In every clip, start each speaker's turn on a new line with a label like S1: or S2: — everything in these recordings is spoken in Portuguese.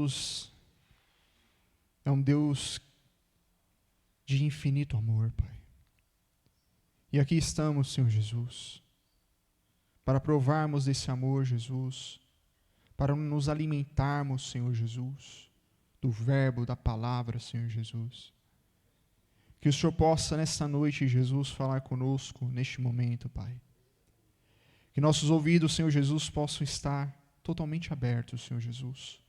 S1: Jesus é um Deus de infinito amor, Pai. E aqui estamos, Senhor Jesus, para provarmos desse amor, Jesus, para nos alimentarmos, Senhor Jesus, do verbo, da palavra, Senhor Jesus. Que o Senhor possa, nesta noite, Jesus, falar conosco neste momento, Pai. Que nossos ouvidos, Senhor Jesus, possam estar totalmente abertos, Senhor Jesus.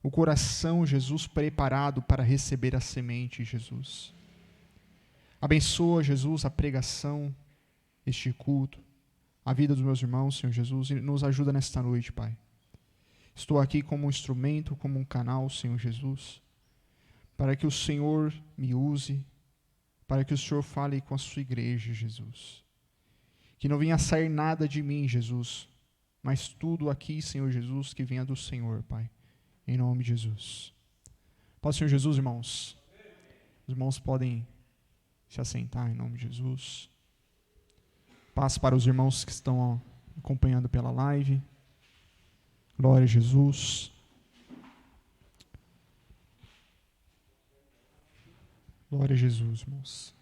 S1: O coração, Jesus, preparado para receber a semente, Jesus. Abençoa, Jesus, a pregação, este culto, a vida dos meus irmãos, Senhor Jesus, e nos ajuda nesta noite, Pai. Estou aqui como um instrumento, como um canal, Senhor Jesus, para que o Senhor me use, para que o Senhor fale com a sua igreja, Jesus. Que não venha sair nada de mim, Jesus, mas tudo aqui, Senhor Jesus, que venha do Senhor, Pai. Em nome de Jesus. Pode, Senhor Jesus, irmãos? Os irmãos podem se assentar em nome de Jesus. Paz para os irmãos que estão acompanhando pela live. Glória a Jesus. Glória a Jesus, irmãos.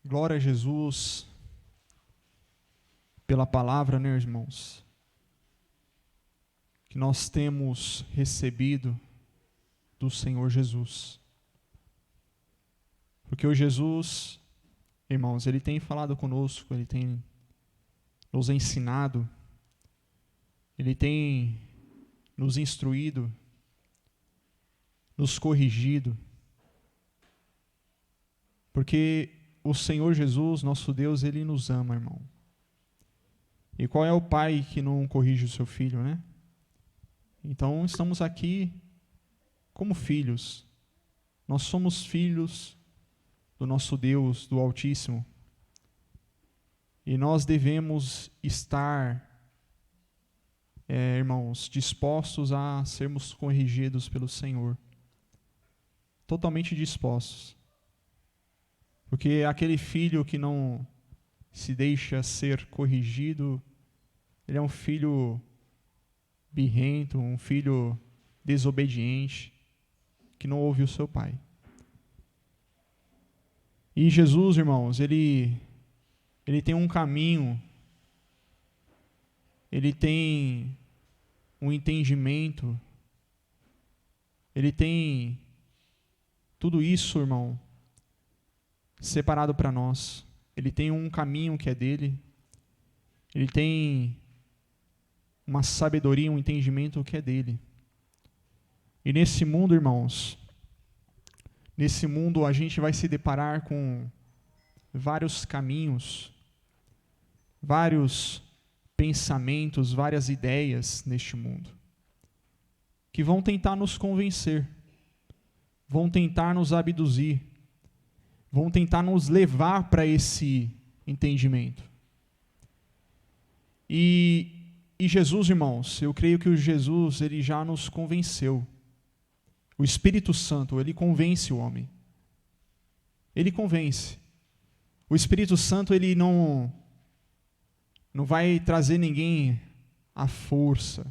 S1: Glória a Jesus pela palavra, né, irmãos? Que nós temos recebido do Senhor Jesus. Porque o Jesus, irmãos, Ele tem falado conosco, Ele tem nos ensinado, Ele tem nos instruído, nos corrigido. Porque o Senhor Jesus, nosso Deus, Ele nos ama, irmão. E qual é o pai que não corrige o seu filho, né? Então, estamos aqui como filhos. Nós somos filhos do nosso Deus, do Altíssimo. E nós devemos estar, irmãos, dispostos a sermos corrigidos pelo Senhor. Totalmente dispostos. Porque aquele filho que não se deixa ser corrigido, ele é um filho birrento, um filho desobediente, que não ouve o seu pai. E Jesus, irmãos, ele tem um caminho, ele tem um entendimento, ele tem tudo isso, irmão, separado para nós. Ele tem um caminho que é dele, ele tem uma sabedoria, um entendimento que é dele. E nesse mundo, irmãos, nesse mundo a gente vai se deparar com vários caminhos, vários pensamentos, várias ideias neste mundo, que vão tentar nos convencer, vão tentar nos abduzir, vão tentar nos levar para esse entendimento. E Jesus, irmãos, eu creio que o Jesus, ele já nos convenceu. O Espírito Santo, ele convence o homem. Ele convence. O Espírito Santo, ele não vai trazer ninguém à força.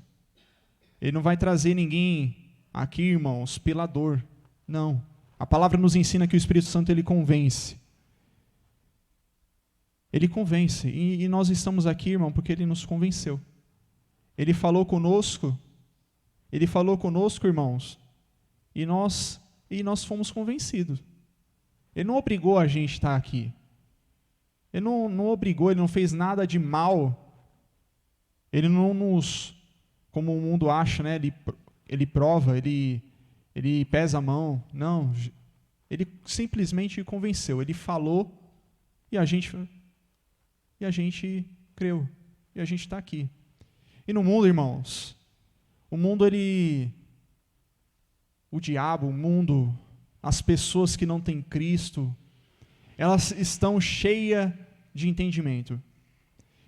S1: Ele não vai trazer ninguém aqui, irmãos, pela dor. Não. A palavra nos ensina que o Espírito Santo, ele convence. Ele convence. E nós estamos aqui, irmão, porque ele nos convenceu. Ele falou conosco, irmãos, e nós fomos convencidos. Ele não obrigou a gente a estar aqui. Ele não obrigou, ele não fez nada de mal. Ele não nos, como o mundo acha, né? Ele prova, ele pesa a mão. Não, ele simplesmente convenceu. Ele falou e a gente creu. E a gente está aqui. E no mundo, irmãos, o mundo, o diabo, o mundo, as pessoas que não têm Cristo, elas estão cheias de entendimento,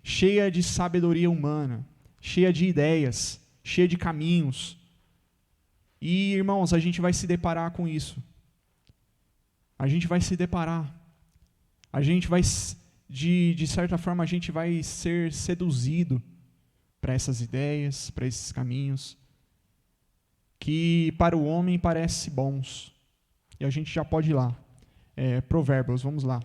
S1: cheias de sabedoria humana, cheias de ideias, cheias de caminhos. E, irmãos, a gente vai se deparar com isso. A gente vai se deparar. A gente vai, de certa forma, a gente vai ser seduzido para essas ideias, para esses caminhos, que para o homem parecem bons. E a gente já pode ir lá. Provérbios, vamos lá.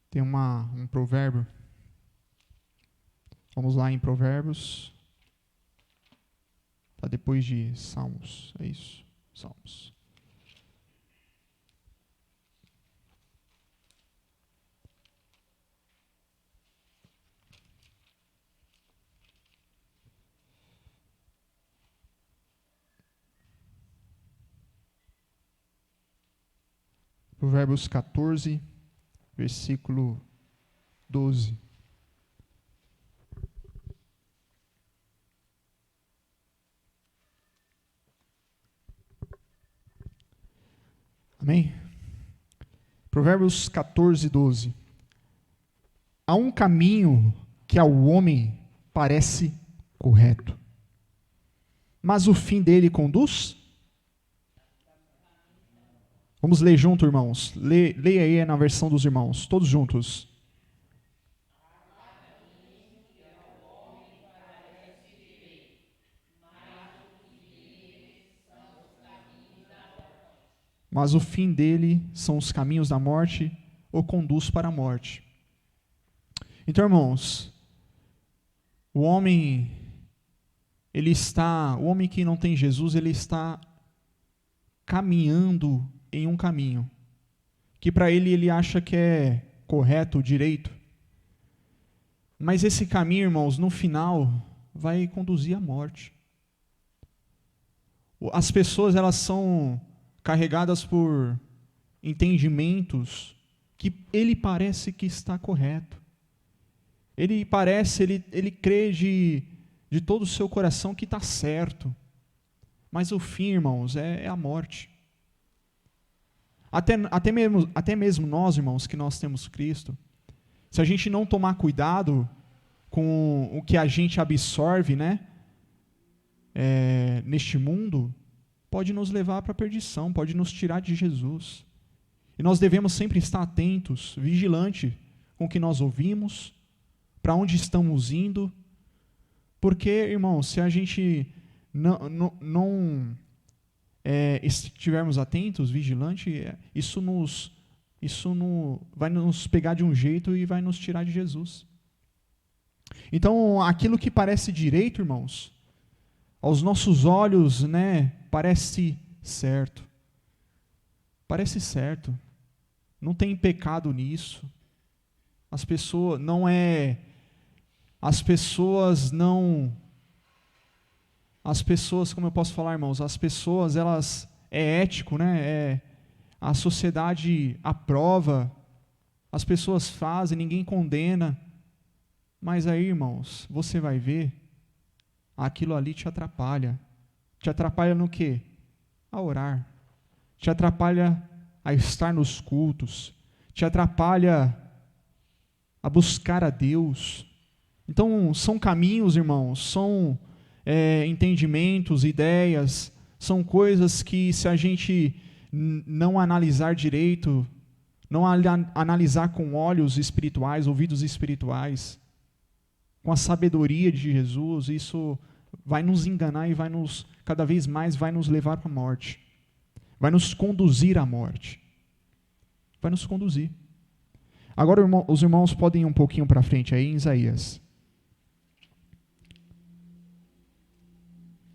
S1: Tem um provérbio. Vamos lá em Provérbios. Tá depois de Salmos. É isso. Salmos. Provérbios 14, versículo 12. Amém? Provérbios 14, 12. Há um caminho que ao homem parece correto, mas o fim dele conduz? Vamos ler junto, irmãos. Leia aí na versão dos irmãos, todos juntos. Mas o fim dele são os caminhos da morte, ou conduz para a morte. Então, irmãos, o homem que não tem Jesus, ele está caminhando em um caminho que para ele acha que é correto, direito. Mas esse caminho, irmãos, no final vai conduzir à morte. As pessoas, elas são carregadas por entendimentos que ele parece que está correto. Ele crê de todo o seu coração que está certo. Mas o fim, irmãos, é a morte. Até mesmo nós, irmãos, que nós temos Cristo, se a gente não tomar cuidado com o que a gente absorve, né, neste mundo, pode nos levar para a perdição, pode nos tirar de Jesus. E nós devemos sempre estar atentos, vigilantes com o que nós ouvimos, para onde estamos indo, porque, irmão, se a gente não estivermos atentos, vigilantes, vai nos pegar de um jeito e vai nos tirar de Jesus. Então, aquilo que parece direito, irmãos, aos nossos olhos, né, parece certo. Parece certo. Não tem pecado nisso. As pessoas, como eu posso falar, irmãos, as pessoas, elas, é ético, né? A sociedade aprova, as pessoas fazem, ninguém condena. Mas aí, irmãos, você vai ver, aquilo ali te atrapalha. Te atrapalha no quê? A orar. Te atrapalha a estar nos cultos. Te atrapalha a buscar a Deus. Então, são caminhos, irmãos, são entendimentos, ideias, são coisas que, se a gente não analisar direito, não analisar com olhos espirituais, ouvidos espirituais, com a sabedoria de Jesus, isso vai nos enganar e cada vez mais vai nos levar para a morte. Vai nos conduzir à morte. Vai nos conduzir. Agora, os irmãos podem ir um pouquinho para frente aí em Isaías.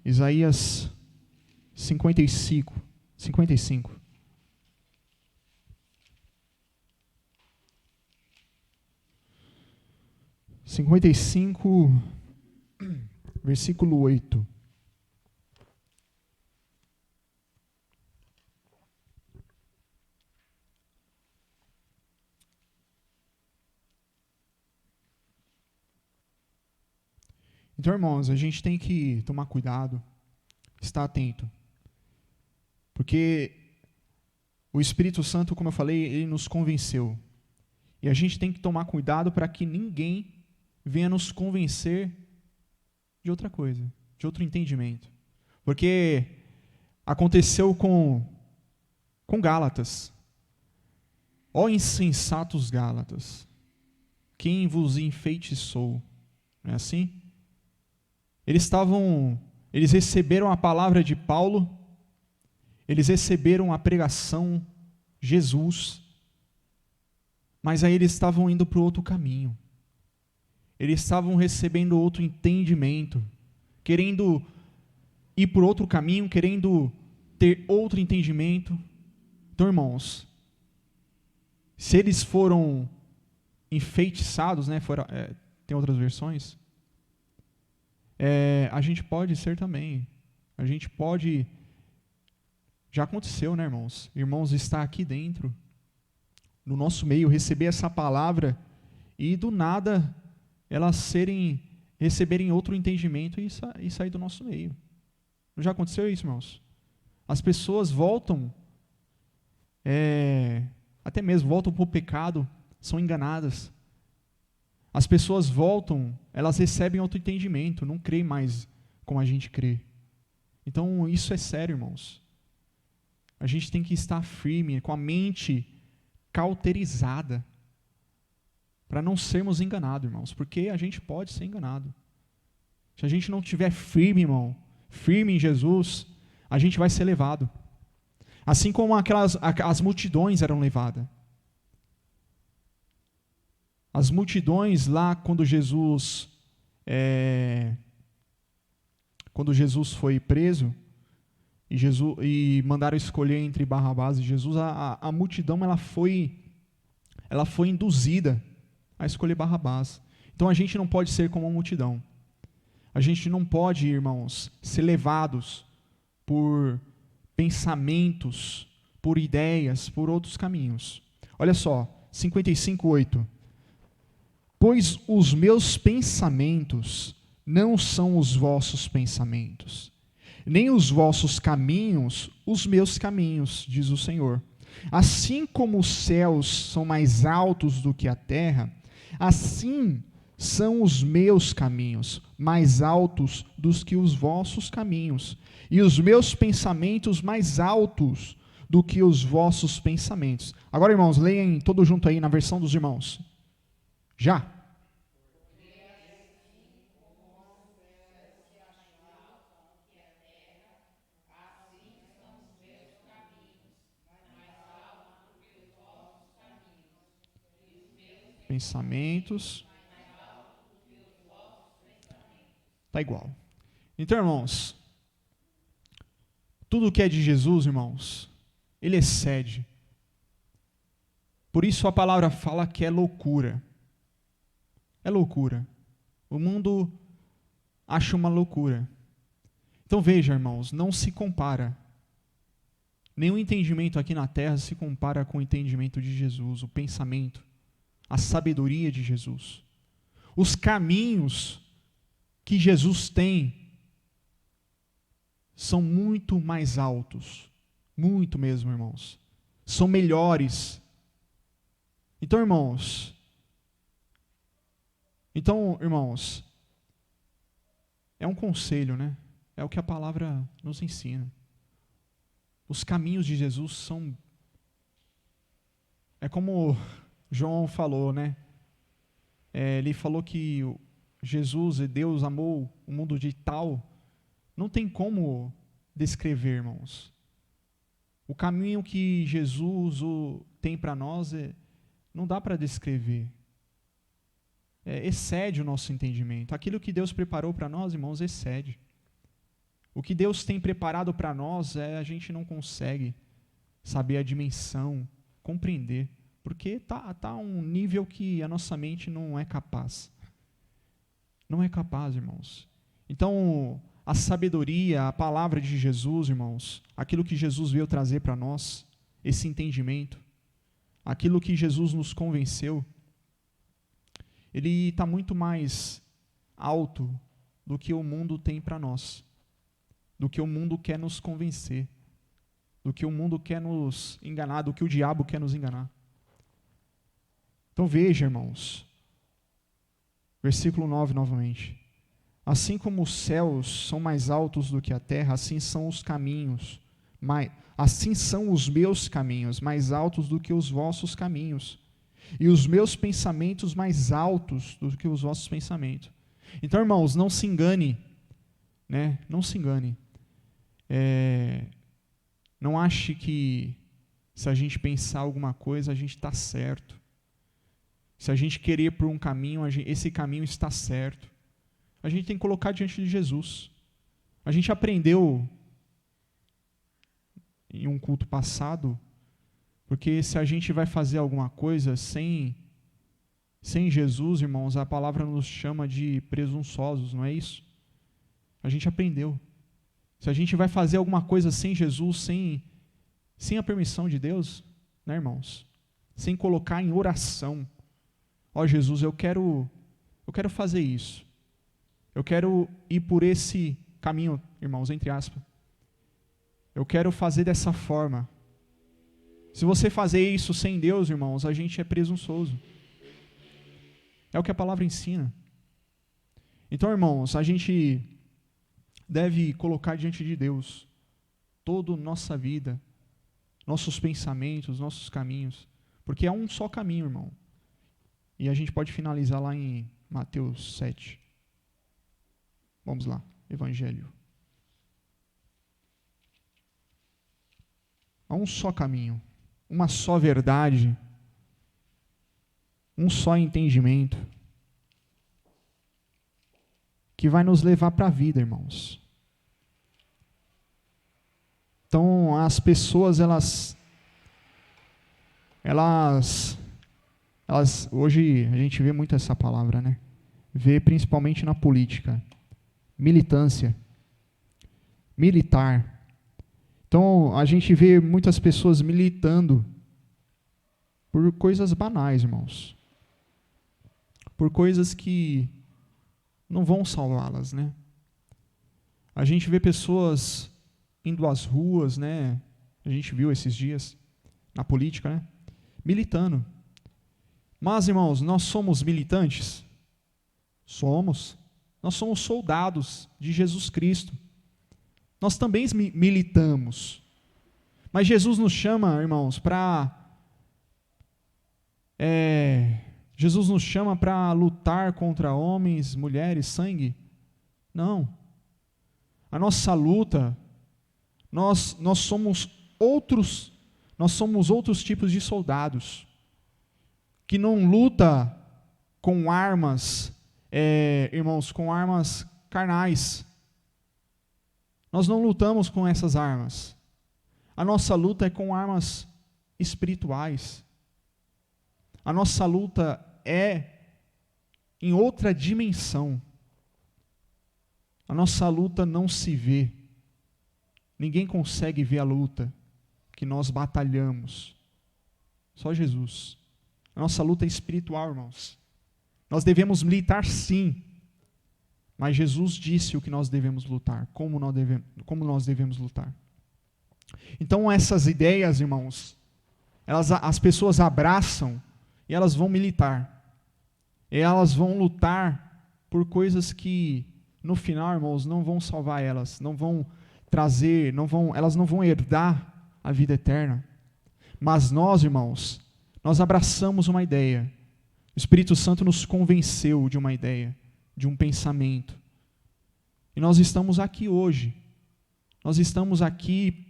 S1: Isaías 55. 55, versículo 8. Então, irmãos, a gente tem que tomar cuidado, estar atento. Porque o Espírito Santo, como eu falei, ele nos convenceu. E a gente tem que tomar cuidado para que ninguém venha nos convencer de outra coisa, de outro entendimento. Porque aconteceu com Gálatas. Ó insensatos Gálatas. quem vos enfeitiçou. Não é assim? Eles receberam a palavra de Paulo, eles receberam a pregação, Jesus, mas aí eles estavam indo para o outro caminho. Eles estavam recebendo outro entendimento, querendo ir por outro caminho, querendo ter outro entendimento. Então, irmãos, se eles foram enfeitiçados, né, tem outras versões, a gente pode ser também. A gente pode... Já aconteceu, né, irmãos? Irmãos, estar aqui dentro, no nosso meio, receber essa palavra e do nada elas receberem outro entendimento e sair do nosso meio. Não já aconteceu isso, irmãos? As pessoas voltam, até mesmo voltam para o pecado, são enganadas. As pessoas voltam, elas recebem outro entendimento, não creem mais como a gente crê. Então, isso é sério, irmãos. A gente tem que estar firme, com a mente cauterizada, para não sermos enganados, irmãos, porque a gente pode ser enganado. Se a gente não estiver firme, irmão, firme em Jesus, a gente vai ser levado. Assim como as multidões eram levadas. As multidões lá, quando Jesus foi preso, e mandaram escolher entre Barrabás e Jesus, a multidão ela foi induzida a escolher Barrabás. Então a gente não pode ser como a multidão. A gente não pode, irmãos, ser levados por pensamentos, por ideias, por outros caminhos. Olha só, 55:8. Pois os meus pensamentos não são os vossos pensamentos, nem os vossos caminhos os meus caminhos, diz o Senhor. Assim como os céus são mais altos do que a terra, assim são os meus caminhos mais altos do que os vossos caminhos, e os meus pensamentos mais altos do que os vossos pensamentos. Agora, irmãos, leiam todo junto aí na versão dos irmãos. Já. Pensamentos. Está igual. Então, irmãos, tudo que é de Jesus, irmãos, ele excede. Por isso a palavra fala que é loucura. É loucura. O mundo acha uma loucura. Então veja, irmãos, não se compara. Nenhum entendimento aqui na terra se compara com o entendimento de Jesus, o pensamento, a sabedoria de Jesus. Os caminhos que Jesus tem são muito mais altos. Muito mesmo, irmãos. São melhores. Então, irmãos, é um conselho, né? É o que a palavra nos ensina. Os caminhos de Jesus são... É como João falou, né? Ele falou que Jesus e Deus amou o mundo de tal... Não tem como descrever, irmãos. O caminho que Jesus tem para nós, não dá para descrever. Excede o nosso entendimento. Aquilo que Deus preparou para nós, irmãos, excede. O que Deus tem preparado para nós, a gente não consegue saber a dimensão, compreender, porque tá um nível que a nossa mente não é capaz. Não é capaz, irmãos. Então, a sabedoria, a palavra de Jesus, irmãos, aquilo que Jesus veio trazer para nós, esse entendimento, aquilo que Jesus nos convenceu, ele está muito mais alto do que o mundo tem para nós, do que o mundo quer nos convencer, do que o mundo quer nos enganar, do que o diabo quer nos enganar. Então veja, irmãos, versículo 9 novamente. Assim como os céus são mais altos do que a terra, assim são os caminhos, assim são os meus caminhos mais altos do que os vossos caminhos, e os meus pensamentos mais altos do que os vossos pensamentos. Então, irmãos, não se engane, né? Não se engane. Não ache que se a gente pensar alguma coisa, a gente está certo. Se a gente querer ir por um caminho, esse caminho está certo. A gente tem que colocar diante de Jesus. A gente aprendeu em um culto passado, porque se a gente vai fazer alguma coisa sem Jesus, irmãos, a palavra nos chama de presunçosos, não é isso? A gente aprendeu. Se a gente vai fazer alguma coisa sem Jesus, sem a permissão de Deus, né, irmãos? Sem colocar em oração. Ó Jesus, eu quero fazer isso. Eu quero ir por esse caminho, irmãos, entre aspas. Eu quero fazer dessa forma. Se você fazer isso sem Deus, irmãos, a gente é presunçoso. É o que a palavra ensina. Então, irmãos, a gente deve colocar diante de Deus toda a nossa vida, nossos pensamentos, nossos caminhos, porque é um só caminho, irmão. E a gente pode finalizar lá em Mateus 7. Vamos lá, Evangelho. Há um só caminho, uma só verdade, um só entendimento, que vai nos levar para a vida, irmãos. Então, as pessoas, elas hoje a gente vê muito essa palavra, né? Vê principalmente na política. Militância. Militar. Então, a gente vê muitas pessoas militando por coisas banais, irmãos. Por coisas que não vão salvá-las, né? A gente vê pessoas indo às ruas, né? A gente viu esses dias na política, né? Militando. Mas, irmãos, nós somos militantes? Somos. Nós somos soldados de Jesus Cristo. Nós também militamos. Mas Jesus nos chama, irmãos, Jesus nos chama para lutar contra homens, mulheres, sangue? Não. A nossa luta, nós somos outros tipos de soldados que não luta com armas, irmãos, com armas carnais. Nós não lutamos com essas armas. A nossa luta é com armas espirituais. A nossa luta é em outra dimensão. A nossa luta não se vê. Ninguém consegue ver a luta que nós batalhamos. Só Jesus. A nossa luta é espiritual, irmãos. Nós devemos militar, sim. Mas Jesus disse o que nós devemos lutar, como nós devemos lutar. Então essas ideias, irmãos, as pessoas abraçam e elas vão militar. E elas vão lutar por coisas que, no final, irmãos, não vão salvar elas, não vão trazer, elas não vão herdar a vida eterna. Mas nós, irmãos, nós abraçamos uma ideia. O Espírito Santo nos convenceu de uma ideia, de um pensamento. E nós estamos aqui hoje. Nós estamos aqui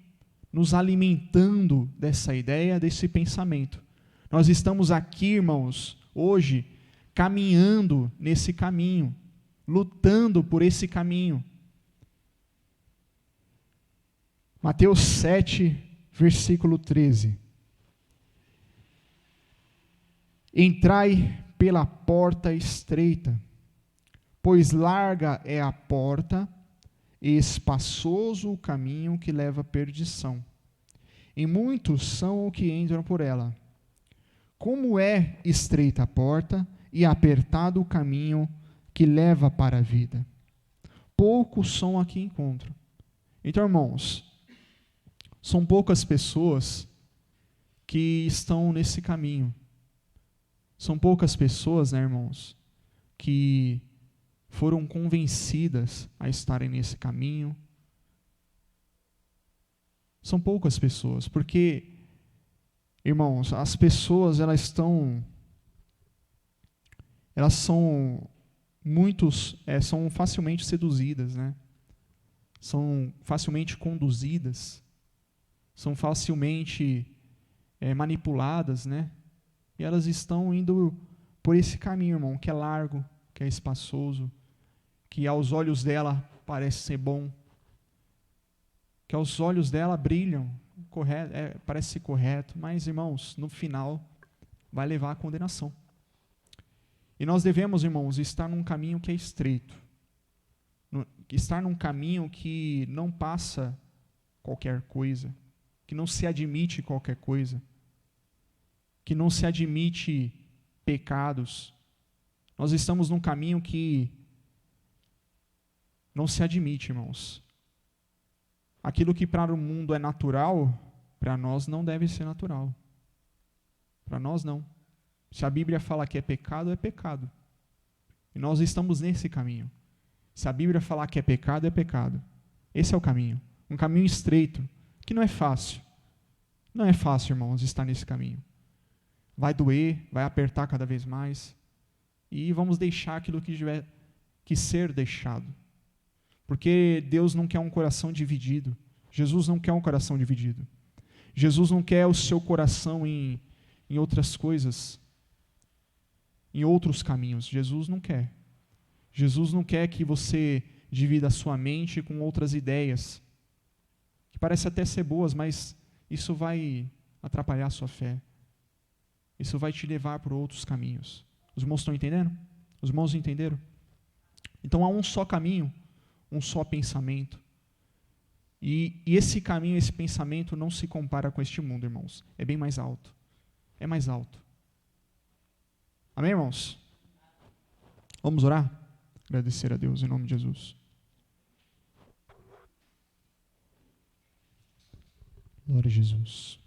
S1: nos alimentando dessa ideia, desse pensamento. Nós estamos aqui, irmãos, hoje, caminhando nesse caminho, lutando por esse caminho. Mateus 7, versículo 13. Entrai pela porta estreita, pois larga é a porta e espaçoso o caminho que leva à perdição. E muitos são os que entram por ela. Como é estreita a porta e apertado o caminho que leva para a vida. Poucos são a que encontram. Então, irmãos, são poucas pessoas que estão nesse caminho. São poucas pessoas, né, irmãos, que foram convencidas a estarem nesse caminho. São poucas pessoas, porque, irmãos, as pessoas, elas estão elas são são facilmente seduzidas, né? São facilmente conduzidas, são facilmente manipuladas, né? E elas estão indo por esse caminho, irmão, que é largo, que é espaçoso, que aos olhos dela parece ser bom, que aos olhos dela brilham, parece ser correto, mas, irmãos, no final vai levar à condenação. E nós devemos, irmãos, estar num caminho que é estreito, estar num caminho que não passa qualquer coisa, que não se admite qualquer coisa, que não se admite pecados. Nós estamos num caminho que não se admite, irmãos. Aquilo que para o mundo é natural, para nós não deve ser natural. Para nós não. Se a Bíblia fala que é pecado, é pecado. E nós estamos nesse caminho. Se a Bíblia falar que é pecado, é pecado. Esse é o caminho. Um caminho estreito, que não é fácil. Não é fácil, irmãos, estar nesse caminho. Vai doer, vai apertar cada vez mais. E vamos deixar aquilo que tiver que ser deixado. Porque Deus não quer um coração dividido. Jesus não quer um coração dividido. Jesus não quer o seu coração em outras coisas, em outros caminhos. Jesus não quer. Jesus não quer que você divida a sua mente com outras ideias, que parecem até ser boas, mas isso vai atrapalhar a sua fé. Isso vai te levar por outros caminhos. Os irmãos estão entendendo? Os irmãos entenderam? Então há um só caminho, um só pensamento. E esse caminho, esse pensamento não se compara com este mundo, irmãos. É bem mais alto. É mais alto. Amém, irmãos? Vamos orar? Agradecer a Deus em nome de Jesus. Glória a Jesus.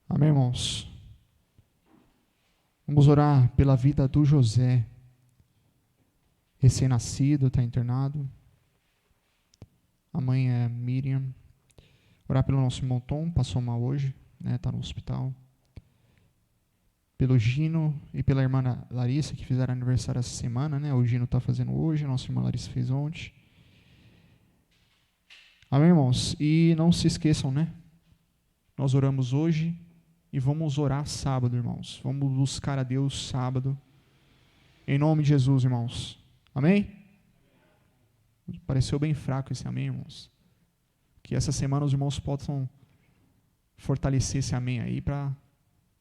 S1: Amém, irmãos? Vamos orar pela vida do José, recém-nascido, está internado. A mãe é Miriam. Orar pelo nosso irmão Tom, passou mal hoje, está no hospital. Pelo Gino e pela irmã Larissa, que fizeram aniversário essa semana, O Gino está fazendo hoje, a nossa irmã Larissa fez ontem. Amém, irmãos? E não se esqueçam, Nós oramos hoje e vamos orar sábado, irmãos. Vamos buscar a Deus sábado. Em nome de Jesus, irmãos. Amém? Pareceu bem fraco esse amém, irmãos. Que essa semana os irmãos possam fortalecer esse amém aí para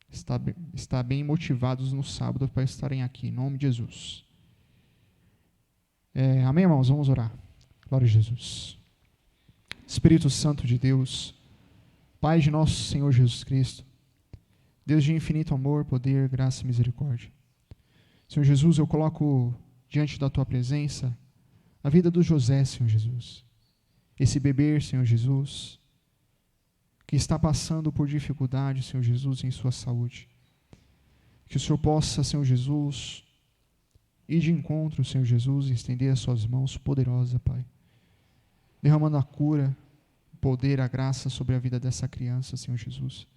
S1: estar bem motivados no sábado para estarem aqui. Em nome de Jesus. Amém, irmãos? Vamos orar. Glória a Jesus. Espírito Santo de Deus, Pai de nosso Senhor Jesus Cristo, Deus de infinito amor, poder, graça e misericórdia. Senhor Jesus, eu coloco diante da Tua presença a vida do José, Senhor Jesus. Esse bebê, Senhor Jesus, que está passando por dificuldade, Senhor Jesus, em sua saúde. Que o Senhor possa, Senhor Jesus, ir de encontro, Senhor Jesus, e estender as suas mãos poderosas, Pai. Derramando a cura, o poder, a graça sobre a vida dessa criança, Senhor Jesus.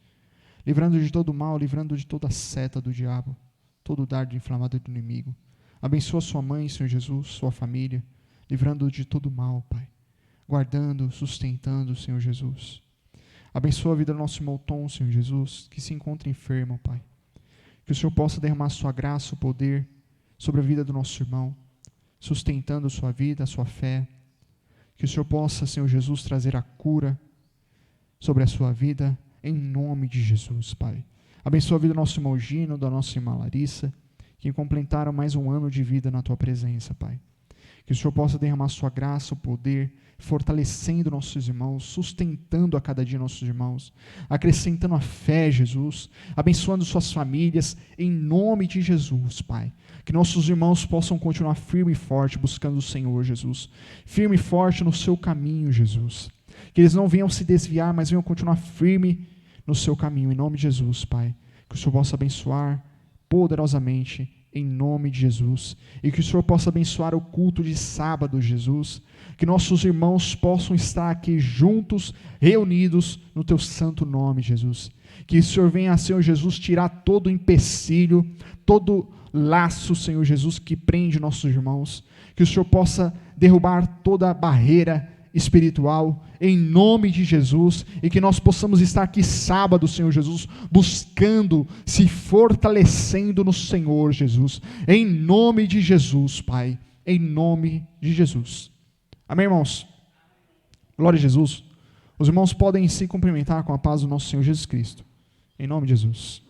S1: Livrando de todo o mal, livrando de toda a seta do diabo, todo o dardo inflamado do inimigo. Abençoa sua mãe, Senhor Jesus, sua família, livrando de todo o mal, Pai. Guardando, sustentando, Senhor Jesus. Abençoa a vida do nosso irmão Tom, Senhor Jesus, que se encontra enfermo, Pai. Que o Senhor possa derramar sua graça, o poder sobre a vida do nosso irmão, sustentando sua vida, a sua fé. Que o Senhor possa, Senhor Jesus, trazer a cura sobre a sua vida, em nome de Jesus, Pai. Abençoa a vida do nosso irmão Gino, da nossa irmã Larissa, que completaram mais um ano de vida na Tua presença, Pai. Que o Senhor possa derramar sua graça, o poder, fortalecendo nossos irmãos, sustentando a cada dia nossos irmãos, acrescentando a fé, Jesus, abençoando suas famílias, em nome de Jesus, Pai. Que nossos irmãos possam continuar firme e forte, buscando o Senhor, Jesus. Firme e forte no seu caminho, Jesus. Que eles não venham se desviar, mas venham continuar firme no seu caminho, em nome de Jesus, Pai. Que o Senhor possa abençoar poderosamente, em nome de Jesus. E que o Senhor possa abençoar o culto de sábado, Jesus. Que nossos irmãos possam estar aqui juntos, reunidos no teu santo nome, Jesus. Que o Senhor venha, Senhor Jesus, tirar todo o empecilho, todo laço, Senhor Jesus, que prende nossos irmãos. Que o Senhor possa derrubar toda a barreira espiritual, em nome de Jesus, e que nós possamos estar aqui sábado, Senhor Jesus, buscando, se fortalecendo no Senhor Jesus, em nome de Jesus, Pai, em nome de Jesus. Amém, irmãos? Glória a Jesus. Os irmãos podem se cumprimentar com a paz do nosso Senhor Jesus Cristo, em nome de Jesus.